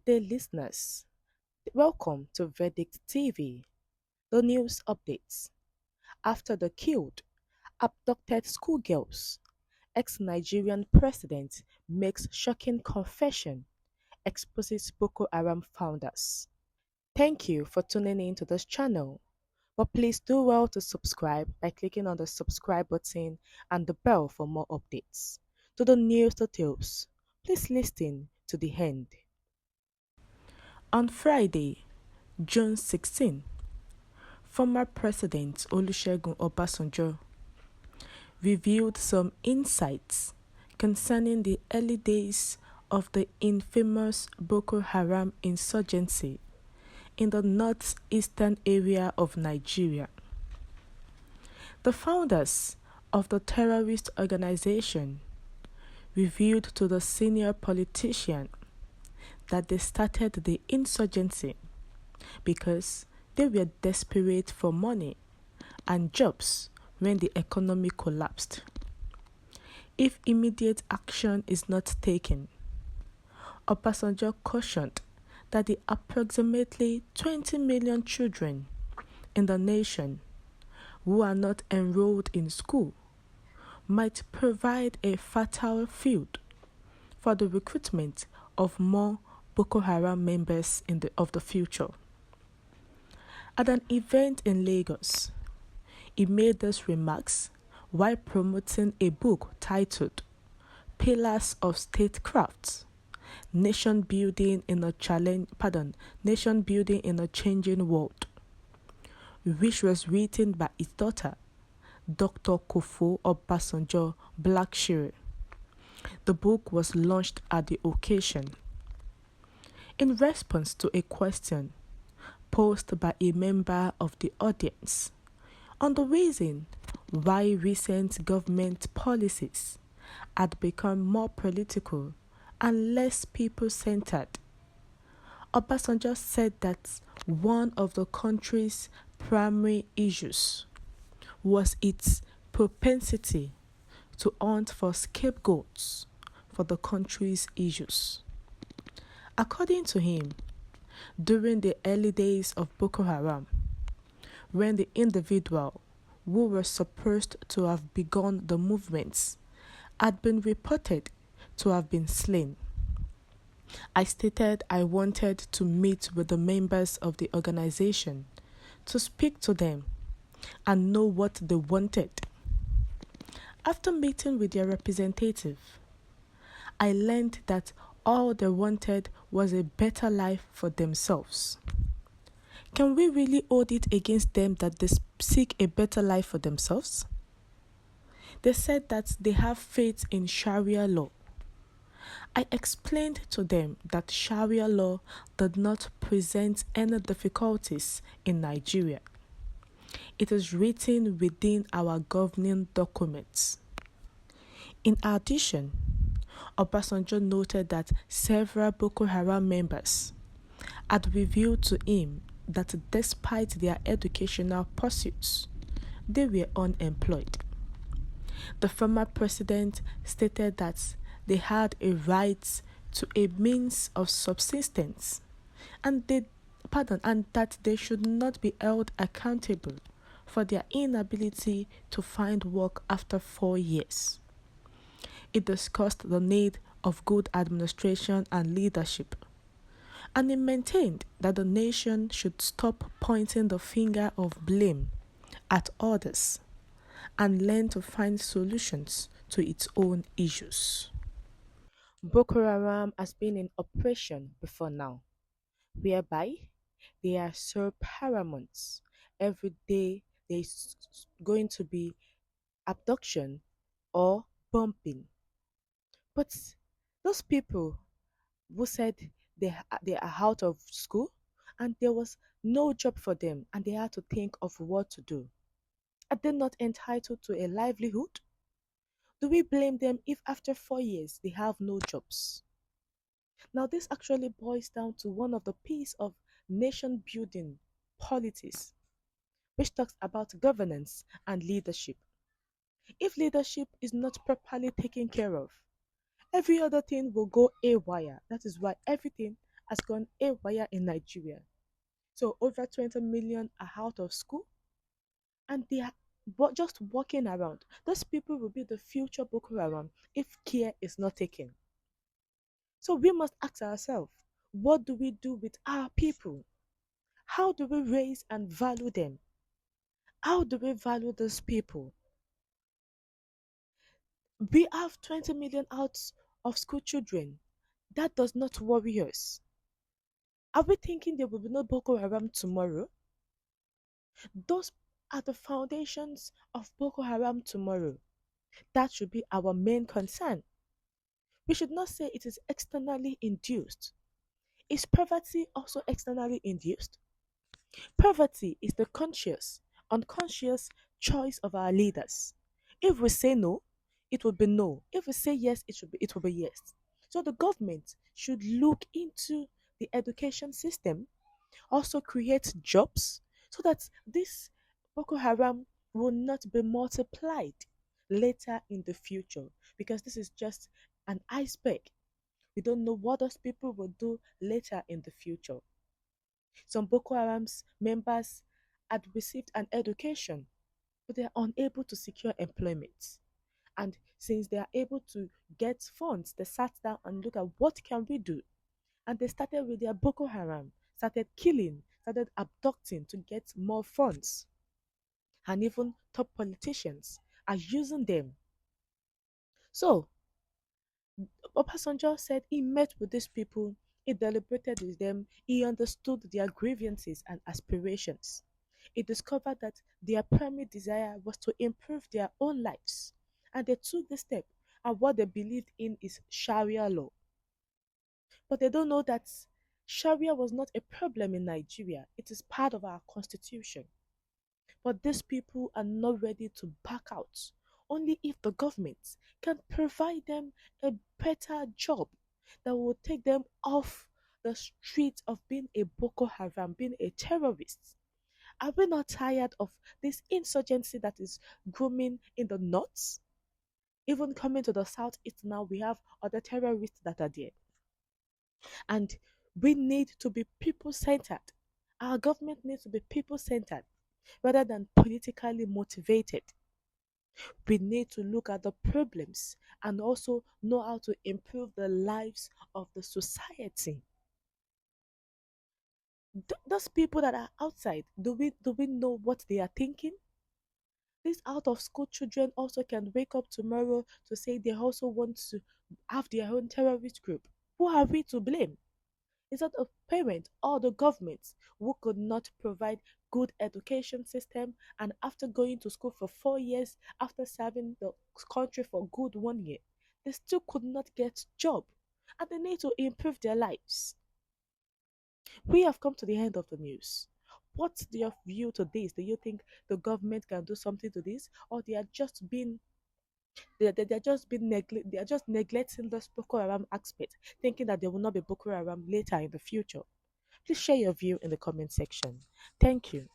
day, listeners. Welcome to Verdict TV, the news updates. After the killed, abducted schoolgirls, ex-Nigerian president makes shocking confession, exposes Boko Haram founders. Thank you for tuning in to this channel. But please do well to subscribe by clicking on the subscribe button and the bell for more updates. To the news details, please listen to the end. On Friday, June 16, former President Olusegun Obasanjo revealed some insights concerning the early days of the infamous Boko Haram insurgency in the northeastern area of Nigeria. The founders of the terrorist organization revealed to the senior politician that they started the insurgency because they were desperate for money and jobs when the economy collapsed. If immediate action is not taken, Obasanjo cautioned that the approximately 20 million children in the nation who are not enrolled in school might provide a fertile field for the recruitment of more Boko Haram members of the future. At an event in Lagos, he made these remarks while promoting a book titled Pillars of Statecraft: Nation Building in a Changing World, which was written by his daughter, Dr. Kofo Obasanjo Blackshear. The book was launched at the occasion. In response to a question posed by a member of the audience on the reason why recent government policies had become more political and less people-centered, Obasanjo said that one of the country's primary issues was its propensity to hunt for scapegoats for the country's issues. According to him, during the early days of Boko Haram, when the individual who were supposed to have begun the movements had been reported to have been slain, I stated I wanted to meet with the members of the organization to speak to them and know what they wanted. After meeting with their representative, I learned that all they wanted was a better life for themselves. Can we really hold it against them that they seek a better life for themselves? They said that they have faith in Sharia law. I explained to them that Sharia law did not present any difficulties in Nigeria. It is written within our governing documents. In addition, Obasanjo noted that several Boko Haram members had revealed to him that despite their educational pursuits, they were unemployed. The former president stated that they had a right to a means of subsistence and that they should not be held accountable for their inability to find work after 4 years. It discussed the need of good administration and leadership, and it maintained that the nation should stop pointing the finger of blame at others and learn to find solutions to its own issues. Boko Haram has been in operation before now, whereby they are so paramount. Every day there's going to be abduction or bumping. But those people who said they are out of school and there was no job for them and they had to think of what to do, are they not entitled to a livelihood? Do we blame them if after 4 years they have no jobs? Now this actually boils down to one of the piece of nation building policies, which talks about governance and leadership. If leadership is not properly taken care of, every other thing will go haywire. That is why everything has gone haywire in Nigeria. So over 20 million are out of school and they are just walking around. Those people will be the future Boko Haram if care is not taken. So we must ask ourselves, what do we do with our people? How do we raise and value them? How do we value those people? We have 20 million out of school children. That does not worry us. Are we thinking there will be no Boko Haram tomorrow? Those are the foundations of Boko Haram tomorrow. That should be our main concern. We should not say it is externally induced. Is poverty also externally induced? Poverty is the conscious, unconscious choice of our leaders. If we say no, it will be no. If we say yes, it will be yes. So the government should look into the education system, also create jobs so that this Boko Haram will not be multiplied later in the future because this is just an iceberg. We don't know what those people will do later in the future. Some Boko Haram's members had received an education, but they are unable to secure employment. And since they are able to get funds, they sat down and look at what can we do. And they started with their Boko Haram, started killing, started abducting to get more funds. And even top politicians are using them. So Obasanjo said he met with these people, he deliberated with them, he understood their grievances and aspirations. He discovered that their primary desire was to improve their own lives, and they took the step, and what they believed in is Sharia law. But they don't know that Sharia was not a problem in Nigeria, it is part of our constitution. But these people are not ready to back out. Only if the government can provide them a better job that will take them off the street of being a Boko Haram, being a terrorist. Are we not tired of this insurgency that is grooming in the north? Even coming to the southeast now, we have other terrorists that are there. And we need to be people centered. Our government needs to be people centered rather than politically motivated. We need to look at the problems and also know how to improve the lives of the society. Those people that are outside, do we know what they are thinking? These out of school children also can wake up tomorrow to say they also want to have their own terrorist group. Who are we to blame? Is that a parent or the government who could not provide good education system, and after going to school for 4 years, after serving the country for good 1 year, they still could not get job and they need to improve their lives. We have come to the end of the news. What's your view to this? Do you think the government can do something to this, or they are just neglecting this Boko Haram aspect, thinking that there will not be Boko Haram later in the future? Please share your view in the comment section. Thank you.